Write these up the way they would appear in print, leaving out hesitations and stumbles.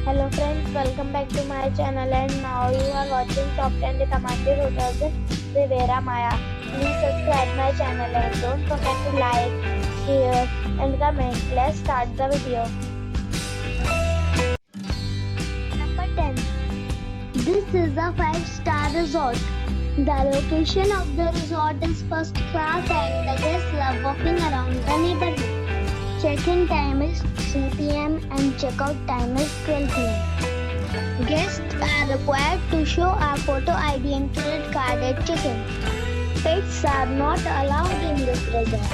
Hello friends, welcome back to my channel and now you are watching top 10 recommended hotels in Riviera Maya. Please subscribe my channel and don't forget to like, share and comment. Let's start the video. Number 10. This is a 5-star resort. The location of the resort is first class and the guests love walking around the neighborhood. Check-in time is 3 p.m. and check-out time is 12 p.m. Guests are required to show a photo ID and credit card at check-in. Pets are not allowed in this resort.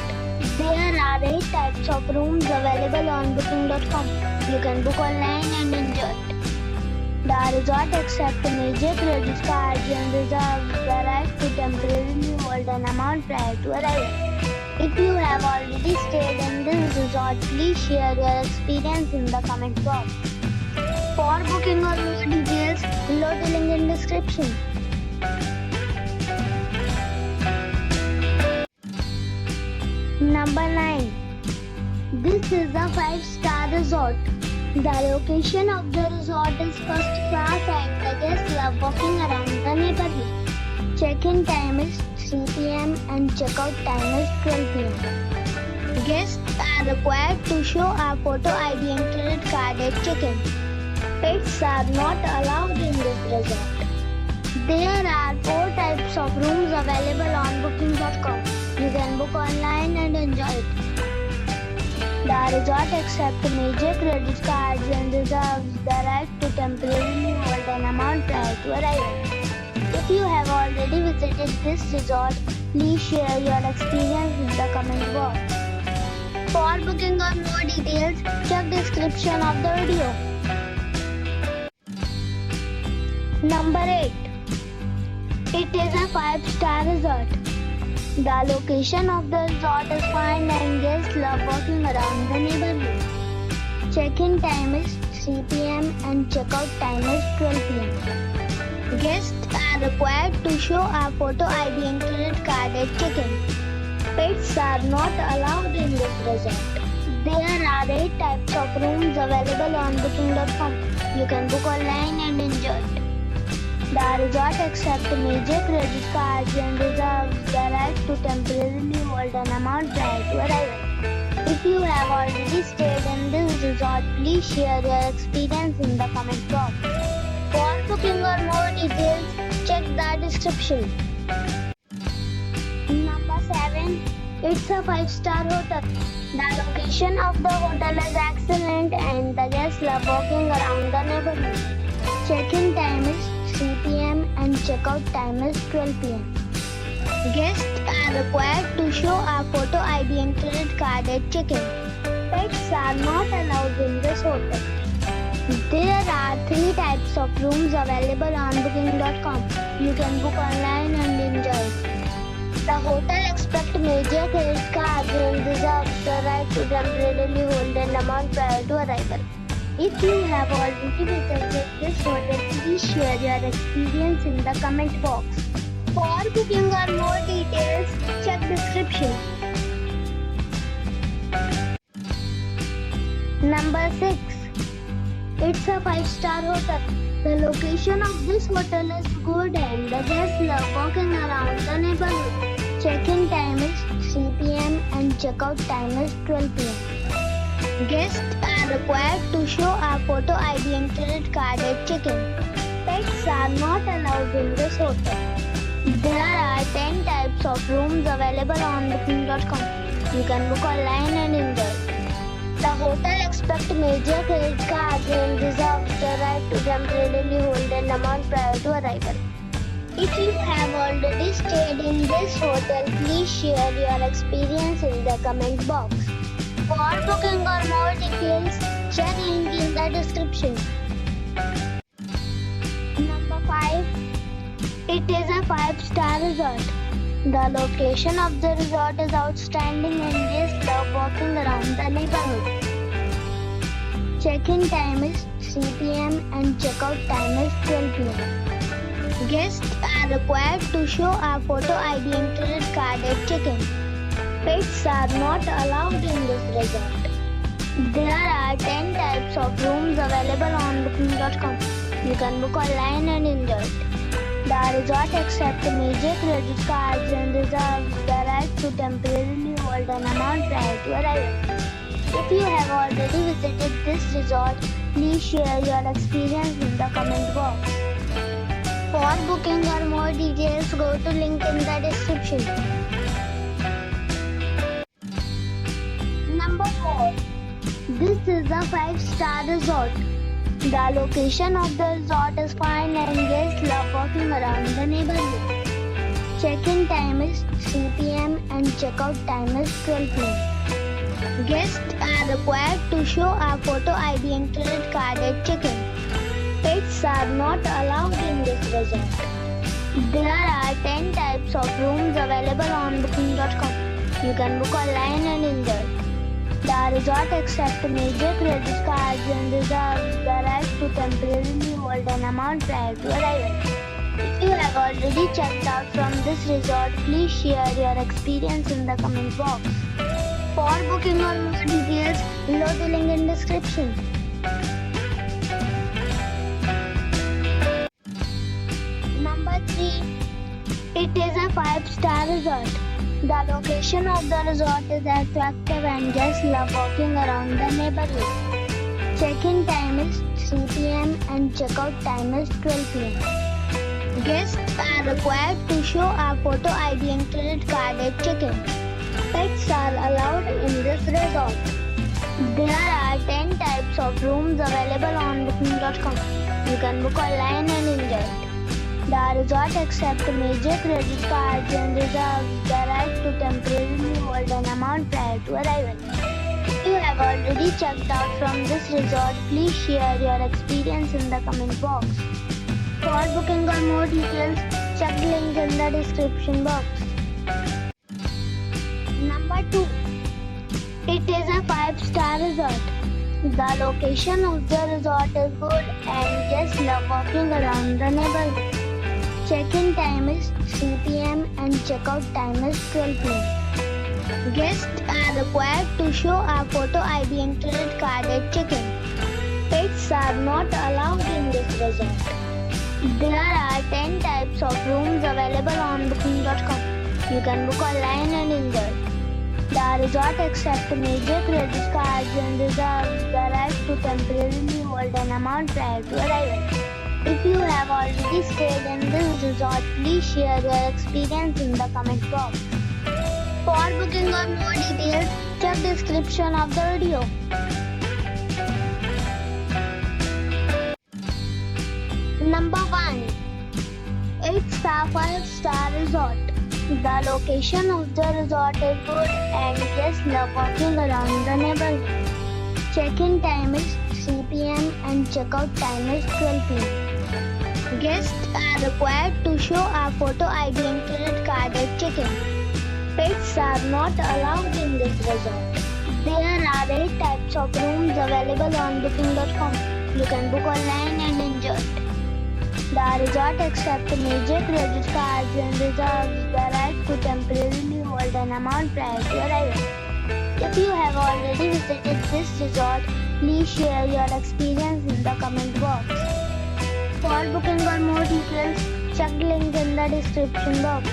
There are 8 types of rooms available on booking.com. You can book online and enjoy it. The resort accepts major credit cards and reserves the right to temporarily hold an amount prior to arrival. If you have already stayed in this resort, please share your experience in the comment box. For booking or more details, below the link in description. Number 9. This is a 5-star resort. The location of the resort is first class and the guests love walking around the neighborhood. Check-in time is 3 p.m. and check-out time is 12 p.m. Guests are required to show a photo ID and credit card at check-in. Pets are not allowed in this resort. There are 4 types of rooms available on booking.com. You can book online and enjoy it. The resort accepts major credit cards and reserves the right to temporarily hold an amount prior to arrival. If you have already visited this resort, please share your experience in the comment box. For booking or more details, check description of the video. Number 8. It is a 5-star resort. The location of the resort is fine and guests love walking around the neighborhood. Check-in time is 3 p.m. and check-out time is 12 p.m. Guests are required to show a photo ID and credit card at check-in. Pets are not allowed in this resort. There are 8 types of rooms available on booking.com. You can book online and enjoy it. The resort accepts major credit cards and reserves the right to temporarily hold an amount prior to arrival. If you have already stayed in this resort, please share your experience in the comment box. For booking or more details, check the description. Number 7. It's a 5-star hotel. The location of the hotel is excellent and the guests love walking around the neighborhood. Check-in time is 3 p.m. and check-out time is 12 p.m. Guests are required to show a photo ID and credit card at check-in. Pets are not allowed in this hotel. There are 3 types of rooms available on booking.com. You can book online and enjoy it. The hotel accepts major credit cards and reserves the right to temporarily hold an amount prior to arrival. If you have already visited this hotel, please share your experience in the comment box. For booking or more details, check description. Number 6. It's a 5-star hotel. The location of this hotel is good and the guests love walking around the neighborhood. Check-in time is 3 p.m. and check-out time is 12 p.m. Guests are required to show a photo ID and credit card at check-in. Pets are not allowed in this hotel. There are 10 types of rooms available on booking.com. You can book online and enjoy it. The hotel accepts major credit cards and reserves the right to temporarily hold an amount prior to arrival. If you have already stayed in this hotel, please share your experience in the comment box. For booking or more details, check link in the description. Number 5. It is a 5-star resort. The location of the resort is outstanding and guests love walking around the neighborhood. Check-in time is 3 p.m. and check-out time is 12 p.m. Guests are required to show a photo ID and credit card at check-in. Pets are not allowed in this resort. There are 10 types of rooms rooms available on booking.com. You can book online and enjoy it. The resort accepts major credit cards and reserves the right to temporarily hold an amount prior to arrival. If you have already visited this resort, please share your experience in the comment box. For booking or more details, go to link in the description. Number 4. This is a 5-star resort. The location of the resort is fine and guests love walking around the neighborhood. Check-in time is 3 p.m. and check-out time is 12 p.m. Guests are required to show a photo ID and credit card at check-in. Pets are not allowed in this resort. There are 10 types of rooms available on booking.com. You can book online and enjoy. The resort accepts major credit cards and reserves the right to temporarily hold an amount prior to arrival. If you have already checked out from this resort, please share your experience in the comment box. For booking or more details, below the link in description. Number 3. It is a 5-star resort. The location of the resort is attractive and guests love walking around the neighborhood. Check-in time is 3 p.m. and check-out time is 12 p.m. Guests are required to show a photo ID and credit card at check-in. Pets are allowed in this resort. There are 10 types of rooms available on booking.com. You can book online and enjoy it. The resort accepts major credit cards and reserves the right to temporarily hold an amount prior to arrival. If you have already checked out from this resort, please share your experience in the comment box. For booking or more details, check the link in the description box. Number 2. It is a 5-star resort. The location of the resort is good and guests love walking around the neighborhood. Check-in time is 3 p.m. and check-out time is 12 p.m. Guests are required to show a photo ID and credit card at check-in. Pets are not allowed in this resort. There are 10 types of rooms available on booking.com. You can book online and enjoy. The resort accepts major credit cards and reserves the right to temporarily hold an amount prior to arrival. If you have already stayed in this resort, please share your experience in the comment box. For booking or more details, check description of the video. Number 1. It's a 5-star resort. The location of the resort is good and guests love walking around the neighborhood. Check-in time is 3 p.m. and check-out time is 12 p.m. Guests are required to show a photo ID and credit card at check-in. Pets are not allowed in this resort. There are 8 types of rooms available on booking.com. You can book online and enjoy it. The resort accepts major credit cards and reserves the right to temporarily hold an amount prior to arrival. If you have already visited this resort, please share your experience in the comment box. For booking or more details, check the link in the description box.